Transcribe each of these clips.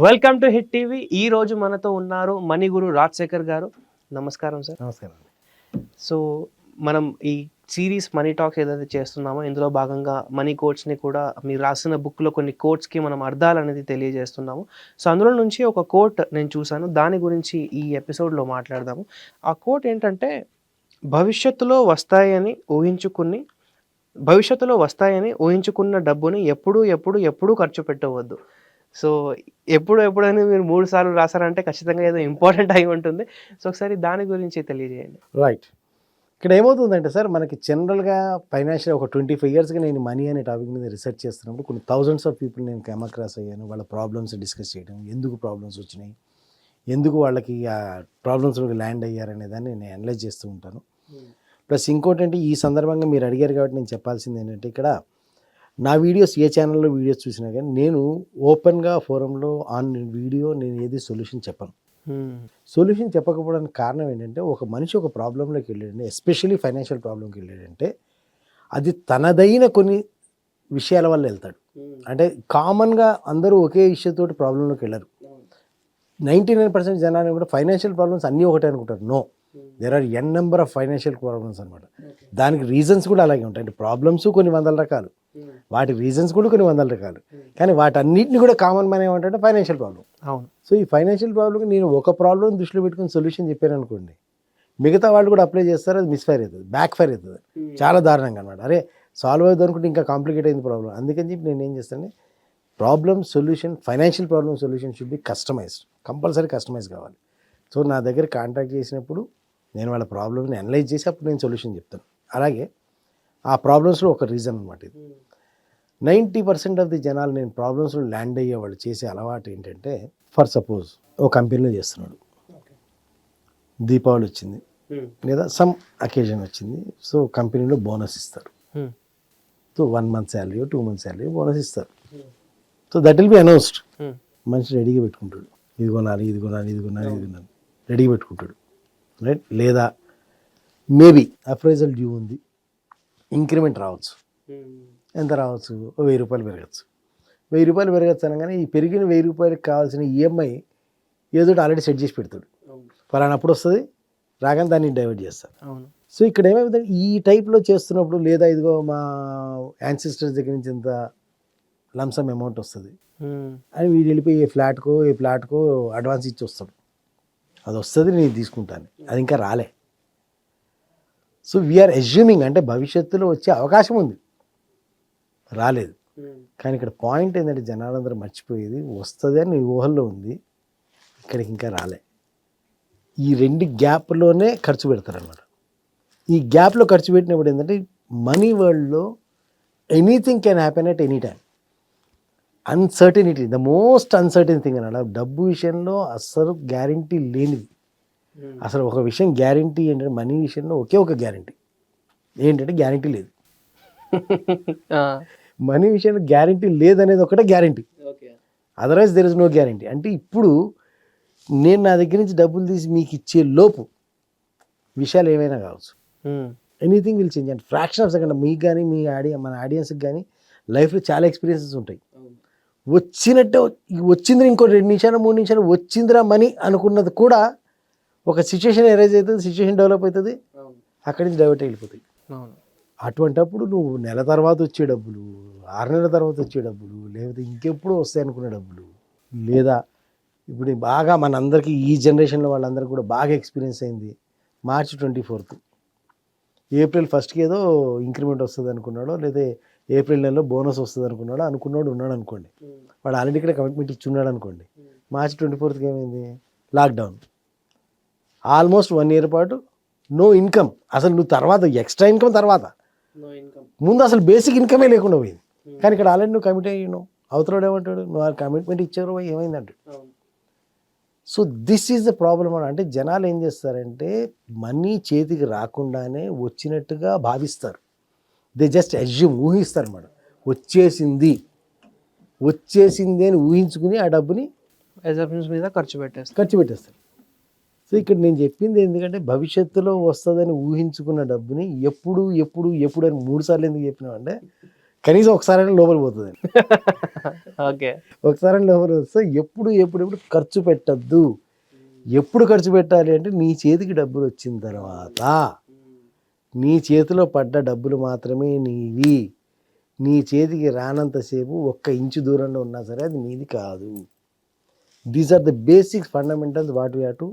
Welcome to hit TV. ఈ రోజు మనతో ఉన్నారు మనీ గురు రాజశేఖర్ గారు. నమస్కారం సార్. నమస్కారం. సో మనం ఈ సిరీస్ మనీ టాక్స్ ఏదైతే చేస్తున్నామో ఇందులో భాగంగా మనీ కోట్స్ని కూడా మీరు రాసిన బుక్లో కొన్ని కోట్స్కి మనం అర్థాలు అనేది తెలియజేస్తున్నాము. సో అందులో నుంచి ఒక కోట్ నేను చూశాను, దాని గురించి ఈ ఎపిసోడ్లో మాట్లాడదాము. ఆ కోట్ ఏంటంటే, భవిష్యత్తులో వస్తాయని ఊహించుకున్న డబ్బుని ఎప్పుడూ ఖర్చు పెట్టవద్దు. సో ఎప్పుడైనా మీరు 3 సార్లు రాసారంటే ఖచ్చితంగా ఏదో ఇంపార్టెంట్ అయి ఉంటుంది. సో ఒకసారి దాని గురించి తెలియజేయండి. రైట్. ఇక్కడ ఏమవుతుందంటే సార్, మనకి జనరల్గా ఫైనాన్షియల్ ఒక 25 ఇయర్స్గా నేను మనీ అనే టాపిక్ మీద రీసెర్చ్ చేస్తున్నప్పుడు కొన్ని థౌజండ్స్ ఆఫ్ పీపుల్ నేను కమ్ అక్రాస్ అయ్యాను. వాళ్ళ ప్రాబ్లమ్స్ డిస్కస్ చేయడం, ఎందుకు ప్రాబ్లమ్స్ వచ్చినాయి, ఎందుకు వాళ్ళకి ఆ ప్రాబ్లమ్స్లోకి ల్యాండ్ అయ్యారనే దాన్ని నేను అనలైజ్ చేస్తూ ఉంటాను. ప్లస్ ఇంకోటి అంటే, ఈ సందర్భంగా మీరు అడిగారు కాబట్టి నేను చెప్పాల్సింది ఏంటంటే, ఇక్కడ నా వీడియోస్ ఏ ఛానల్లో వీడియోస్ చూసినా కానీ నేను ఓపెన్గా ఫోరంలో ఆన్ వీడియో నేను ఏది సొల్యూషన్ చెప్పను. సొల్యూషన్ చెప్పకపోవడానికి కారణం ఏంటంటే, ఒక మనిషి ఒక ప్రాబ్లంలోకి వెళ్ళాడంటే, ఎస్పెషల్లీ ఫైనాన్షియల్ ప్రాబ్లంకి వెళ్ళాడంటే, అది తనదైన కొన్ని విషయాల వల్ల వెళ్తాడు. అంటే కామన్గా అందరూ ఒకే విషయంతో ప్రాబ్లంలోకి వెళ్ళరు. 99% జనాన్ని కూడా ఫైనాన్షియల్ ప్రాబ్లమ్స్ అన్నీ ఒకటే అనుకుంటారు. No, there are N number of financial problems అనమాట. దానికి రీజన్స్ కూడా అలాగే ఉంటాయి. అంటే ప్రాబ్లమ్స్ కొన్ని వందల రకాలు, వాటి రీజన్స్ కూడా కొన్ని వందల రకాలు, కానీ వాటన్నిటిని కూడా కామన్ మన ఏమంటే ఫైనాన్షియల్ ప్రాబ్లం. అవును. సో ఈ ఫైనాన్షియల్ ప్రాబ్లంకి నేను ఒక ప్రాబ్లం దృష్టిలో పెట్టుకుని సొల్యూషన్ చెప్పాను అనుకోండి, మిగతా వాళ్ళు కూడా అప్లై చేస్తారు, అది మిస్ఫైర్ అవుతుంది, బ్యాక్ ఫైర్ అవుతుంది, చాలా దారుణంగా అనమాట. అరే సాల్వ్ అవుతుంది అనుకుంటే ఇంకా కాంప్లికేట్ అయింది ప్రాబ్లం. అందుకని చెప్పి నేను ఏం చేస్తాను, problem solution, financial problem solution should be customized, compulsory customize కావాలి. సో నా దగ్గర కాంటాక్ట్ చేసినప్పుడు నేను వాళ్ళ ప్రాబ్లమ్ని అనలైజ్ చేసి అప్పుడు నేను సొల్యూషన్ చెప్తాను. అలాగే ఆ ప్రాబ్లమ్స్లో ఒక రీజన్ అనమాట ఇది. 90% ఆఫ్ ది జనాలు నేను ప్రాబ్లమ్స్లో ల్యాండ్ అయ్యే వాళ్ళు చేసే అలవాటు ఏంటంటే, ఫర్ సపోజ్ ఒక కంపెనీలో చేస్తున్నాడు, దీపావళి వచ్చింది లేదా సమ్ అకేజన్ వచ్చింది, సో కంపెనీలో బోనస్ ఇస్తారు. So 1 month salary 2 months salary bonus ఇస్తారు. So that will be announced. మనిషి రెడీగా పెట్టుకుంటాడు, ఇది కొనాలి రెడీగా పెట్టుకుంటాడు, రైట్. లేదా మేబీ అప్రైజల్ డ్యూ ఉంది, ఇంక్రిమెంట్ రావచ్చు. ఎంత రావచ్చు? ఓ 1000 రూపాయలు పెరగచ్చు. 1000 రూపాయలు పెరగచ్చు అనగానే ఈ పెరిగిన 1000 రూపాయలకి కావాల్సిన ఈఎంఐ ఏదో ఆల్రెడీ సెట్ చేసి పెడతాడు. ఫలానప్పుడు వస్తుంది, రాగానే దాన్ని డైవర్ట్ చేస్తారు. సో ఇక్కడ ఏమైందంటే, ఈ టైప్లో చేస్తున్నప్పుడు, లేదా ఇదిగో మా యాన్సిస్టర్స్ దగ్గర నుంచి ఎంత లంసమ్ అమౌంట్ వస్తుంది అని వీడు వెళ్ళిపోయి ఏ ఫ్లాట్కో అడ్వాన్స్ ఇచ్చి వస్తాడు. అది వస్తుంది, నేను తీసుకుంటాను, అది ఇంకా రాలే. సో వీఆర్ అజ్యూమింగ్, అంటే భవిష్యత్తులో వచ్చే అవకాశం ఉంది, రాలేదు. కానీ ఇక్కడ పాయింట్ ఏంటంటే, జనాలందరూ మర్చిపోయేది వస్తుంది అని ఊహల్లో ఉంది, ఇక్కడికి ఇంకా రాలే. ఈ 2 గ్యాప్లోనే ఖర్చు పెడతారనమాట. ఈ గ్యాప్లో ఖర్చు పెట్టినప్పుడు ఏంటంటే, మనీ వరల్డ్లో anything can happen at any time. Uncertainty, the most uncertain thing అన్నాడు. డబ్బు విషయంలో అస్సలు గ్యారంటీ లేనిది. అసలు ఒక విషయం గ్యారంటీ ఏంటంటే, మనీ విషయంలో ఒకే ఒక గ్యారంటీ ఏంటంటే, గ్యారంటీ లేదు. మనీ విషయంలో గ్యారంటీ లేదనేది ఒకటే guarantee, otherwise there is no guarantee. అంటే ఇప్పుడు నేను నా దగ్గర నుంచి డబ్బులు తీసి మీకు ఇచ్చే లోపు విషయాలు ఏమైనా కావచ్చు, ఎనీథింగ్ విల్ చేంజ్. అంటే ఫ్రాక్షన్ ఆఫ్ సెకండ్ మీకు కానీ మన ఆడియన్స్కి కానీ లైఫ్లో చాలా ఎక్స్పీరియన్సెస్ ఉంటాయి. వచ్చింది ఇంకో 2 నిమిషాలు 3 నిమిషాలు వచ్చిందిరా మనీ అనుకున్నది కూడా ఒక సిచ్యువేషన్ ఎరేజ్ అవుతుంది, సిచ్యువేషన్ డెవలప్ అవుతుంది, అక్కడి నుంచి డైవర్ట్ వెళ్ళిపోతాయి. అటువంటప్పుడు నువ్వు నెల తర్వాత వచ్చే డబ్బులు, 6 నెలల తర్వాత వచ్చే డబ్బులు, లేకపోతే ఇంకెప్పుడు వస్తాయి అనుకునే డబ్బులు, లేదా ఇప్పుడు బాగా మనందరికీ ఈ జనరేషన్లో వాళ్ళందరికీ కూడా బాగా ఎక్స్పీరియన్స్ అయింది, March 24th, April 1st ఏదో ఇంక్రిమెంట్ వస్తుంది అనుకున్నాడో, లేదా ఏప్రిల్ నెలలో బోనస్ వస్తుంది అనుకున్నాడు ఉన్నాడు అనుకోండి, వాడు ఆల్రెడీ ఇక్కడ కమిట్మెంట్ ఇచ్చి ఉన్నాడు అనుకోండి. March 24th ఏమైంది? లాక్డౌన్. ఆల్మోస్ట్ 1 year పాటు నో ఇన్కమ్. అసలు నువ్వు తర్వాత ఎక్స్ట్రా ఇన్కమ్ తర్వాత, ముందు అసలు బేసిక్ ఇన్కమే లేకుండా పోయింది. కానీ ఇక్కడ ఆల్రెడీ నువ్వు కమిట్ అయ్యావు, అవతల ఏమంటాడు, నువ్వు ఆ కమిట్మెంట్ ఇచ్చారు ఏమైంది అంటాడు. So this is the problem. అంటే జనాలు ఏం చేస్తారంటే, మనీ చేతికి రాకుండానే వచ్చినట్టుగా భావిస్తారు. దే జస్ట్ అజ్యూమ్, ఊహిస్తారు అన్నమాట. వచ్చేసింది అని ఊహించుకుని ఆ డబ్బుని అజంప్షన్స్ మీద ఖర్చు పెట్టేస్తారు. సో ఇక్కడ నేను చెప్పింది ఎందుకంటే, భవిష్యత్తులో వస్తుందని ఊహించుకున్న డబ్బుని ఎప్పుడు అని 3 సార్లు ఎందుకు చెప్పినామంటే, కనీసం ఒకసారైనా లోపల పోతుంది. ఓకే. ఒకసారి లోపల వస్తే ఎప్పుడు ఖర్చు పెట్టద్దు. ఎప్పుడు ఖర్చు పెట్టాలి అంటే నీ చేతికి డబ్బులు వచ్చిన తర్వాత, నీ చేతిలో పడ్డ డబ్బులు మాత్రమే నీవి. నీ చేతికి రానంతసేపు 1 ఇంచు దూరంలో ఉన్నా సరే అది నీది కాదు. These are the basics fundamentals what we have to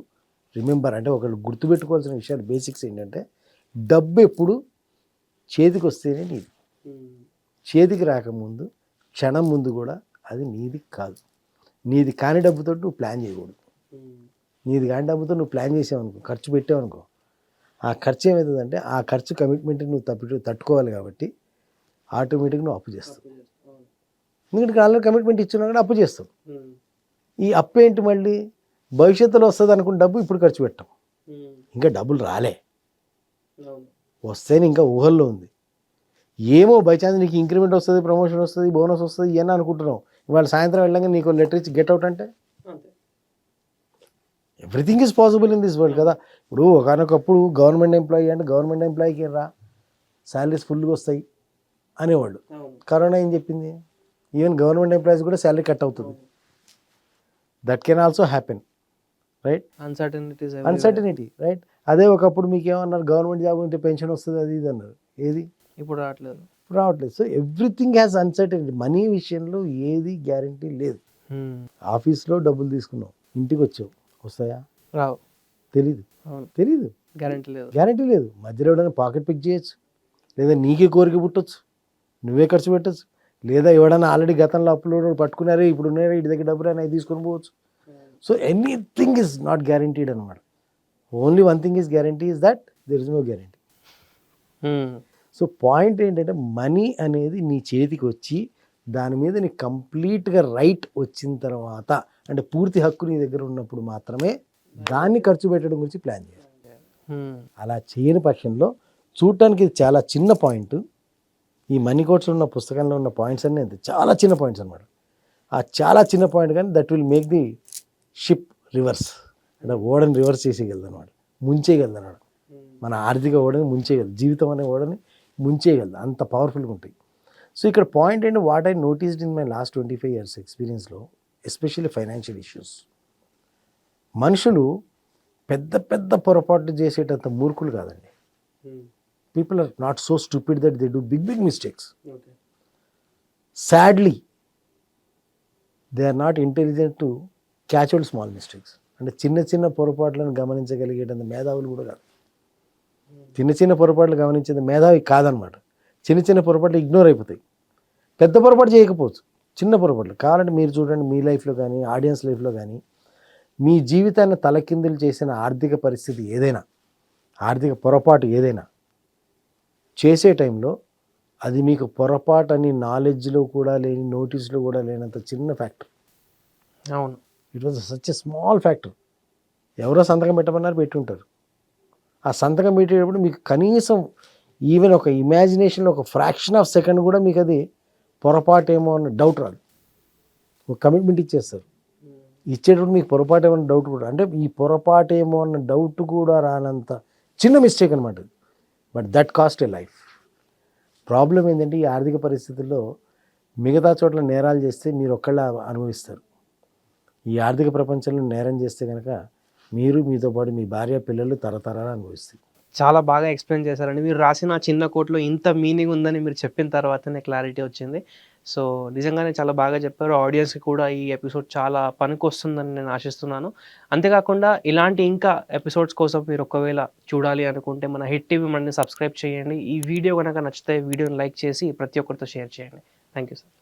remember. అంటే ఒకళ్ళు గుర్తుపెట్టుకోవాల్సిన విషయాలు బేసిక్స్ ఏంటంటే, డబ్బు ఎప్పుడు చేతికి వస్తేనే నీది. చేతికి రాకముందు క్షణం ముందు కూడా అది నీది కాదు. నీది కాని డబ్బుతో నువ్వు ప్లాన్ చేయకూడదు. నీది కాని డబ్బుతో నువ్వు ప్లాన్ చేసావనుకో, ఖర్చు పెట్టావనుకో, ఆ ఖర్చు ఏమవుతుందంటే ఆ ఖర్చు కమిట్మెంట్ని నువ్వు తట్టుకోవాలి కాబట్టి ఆటోమేటిక్గా నువ్వు అప్పు చేస్తావు. ఎందుకంటే ఆల్రెడీ కమిట్మెంట్ ఇచ్చినా కూడా అప్పు చేస్తావు. ఈ అప్పు ఏంటి, మళ్ళీ భవిష్యత్తులో వస్తుంది అనుకున్న డబ్బు ఇప్పుడు ఖర్చు పెట్టాం. ఇంకా డబ్బులు రాలే, వస్తేనే ఇంకా ఊహల్లో ఉంది. ఏమో బై ఛాన్స్ నీకు ఇంక్రిమెంట్ వస్తుంది, ప్రమోషన్ వస్తుంది, బోనస్ వస్తుంది, ఇవన్నీ అనుకుంటున్నావు. ఇవాళ సాయంత్రం వెళ్ళంగా నీకు లెటర్ ఇచ్చి గెట్ అవుట్ అంటే everything is possible in this world కదా. ఇప్పుడు ఒకనొకప్పుడు గవర్నమెంట్ ఎంప్లాయీ అంటే గవర్నమెంట్ ఎంప్లాయీకి రా శాలరీస్ ఫుల్గా వస్తాయి అనేవాళ్ళు. కరోనా ఏం చెప్పింది, ఈవెన్ గవర్నమెంట్ ఎంప్లాయీస్ కూడా శాలరీ కట్ అవుతుంది. That can also happen, right. Uncertainty, right. అదే ఒకప్పుడు మీకు ఏమన్నారు, గవర్నమెంట్ జాబ్ ఉంటే పెన్షన్ వస్తుంది అది ఇది అన్నారు. ఏది ఇప్పుడు రావట్లేదు. So everything has uncertainty. Money విషయంలో ఏది గ్యారంటీ లేదు. ఆఫీస్లో డబ్బులు తీసుకున్నావు, ఇంటికి వచ్చావు, వస్తాయా? రావు. తెలీదు, గ్యారంటీ లేదు. మధ్యలో ఎవడైనా పాకెట్ పిక్ చేయొచ్చు, లేదా నీకే కోరిక పుట్టొచ్చు, నువ్వే ఖర్చు పెట్టచ్చు, లేదా ఎవడైనా ఆల్రెడీ గతంలో అప్పులో పట్టుకున్నారే ఇప్పుడు ఉన్నారే ఇంటి దగ్గర డబ్బులు అయినా తీసుకొని పోవచ్చు. So anything is not guaranteed అనమాట. Only one thing is guarantee is that there is no guarantee. So point ఏంటంటే, మనీ అనేది నీ చేతికి వచ్చి దాని మీద నీకు కంప్లీట్గా రైట్ వచ్చిన తర్వాత, అంటే పూర్తి హక్కు నీ దగ్గర ఉన్నప్పుడు మాత్రమే దాన్ని ఖర్చు పెట్టడం గురించి ప్లాన్ చేయాలి. అలా చేయని పక్షంలో చూడటానికి ఇది చాలా చిన్న పాయింట్. ఈ మనీ కోట్స్లో ఉన్న పుస్తకంలో ఉన్న పాయింట్స్ అన్నీ అంతే, చాలా చిన్న పాయింట్స్ అనమాట. ఆ చాలా చిన్న పాయింట్ కానీ that will make the ship reverse, అంటే ఓడని రివర్స్ చేసేయగలదు అనమాట, ముంచేయగలదు అనమాట. మన ఆర్థిక ఓడని ముంచేయగలదు, జీవితం అనే ఓడని ముంచేయగలదు, అంత పవర్ఫుల్గా ఉంటాయి. సో ఇక్కడ పాయింట్ ఏంటి, what I noticed in my last 25 years ఎక్స్పీరియన్స్లో, ఎస్పెషల్లీ ఫైనాన్షియల్ ఇష్యూస్, మనుషులు పెద్ద పెద్ద పొరపాట్లు చేసేటంత మూర్ఖులు కాదండి. People are not so stupid that they do big mistakes. Sadly they are not intelligent to catch hold small mistakes. అంటే చిన్న చిన్న పొరపాట్లను గమనించగలిగేటంత మేధావులు కూడా కాదు. చిన్న చిన్న పొరపాట్లు గమనించేది మేధావి కాదనమాట. చిన్న చిన్న పొరపాట్లు ఇగ్నోర్ అయిపోతాయి. పెద్ద పొరపాటు చేయకపోవచ్చు, చిన్న పొరపాట్లు. కావాలంటే మీరు చూడండి, మీ లైఫ్లో కానీ ఆడియన్స్ లైఫ్లో కానీ మీ జీవితాన్ని తలకిందులు చేసిన ఆర్థిక పరిస్థితి ఏదైనా, ఆర్థిక పొరపాటు ఏదైనా చేసే టైంలో అది మీకు పొరపాటు అని నాలెడ్జ్లో కూడా లేని, నోటీస్లో కూడా లేనంత చిన్న ఫ్యాక్టర్. అవును, it was such a small factor. ఎవరో సంతకం పెట్టమన్నారు, పెట్టి ఉంటారు. ఆ సంతకం పెట్టేటప్పుడు మీకు కనీసం ఈవెన్ ఒక ఇమాజినేషన్లో ఒక ఫ్రాక్షన్ ఆఫ్ సెకండ్ కూడా మీకు అది పొరపాటు ఏమో అన్న డౌట్ రాదు. ఒక కమిట్మెంట్ ఇచ్చేస్తారు, ఇచ్చేటప్పుడు మీకు పొరపాటు ఏమో అన్న డౌట్ కూడా, అంటే ఈ పొరపాటు ఏమో అన్న డౌట్ కూడా రానంత చిన్న మిస్టేక్ అనమాట. But that cost A life. Problem ఏంటంటే, ఈ ఆర్థిక పరిస్థితుల్లో మిగతా చోట్ల నేరాలు చేస్తే మీరు ఒక్కళ్ళ అనుభవిస్తారు. ఈ ఆర్థిక ప్రపంచంలో నేరం చేస్తే కనుక మీరు, మీతో పాటు మీ భార్య, పిల్లలు తరతరాలు అనుభవిస్తారు. చాలా బాగా ఎక్స్ప్లెయిన్ చేశారండి. మీరు రాసిన చిన్న కోట్లో ఇంత మీనింగ్ ఉందని మీరు చెప్పిన తర్వాతనే క్లారిటీ వచ్చింది. సో నిజంగానే చాలా బాగా చెప్పారు. ఆడియన్స్కి కూడా ఈ ఎపిసోడ్ చాలా పనికొస్తుందని నేను ఆశిస్తున్నాను. అంతేకాకుండా ఇలాంటి ఇంకా ఎపిసోడ్స్ కోసం మీరు ఒకవేళ చూడాలి అనుకుంటే మన హిట్ టీవీ మనని సబ్స్క్రైబ్ చేయండి. ఈ వీడియో కనుక నచ్చితే వీడియోని లైక్ చేసి ప్రతి ఒక్కరితో షేర్ చేయండి. Thank you sir.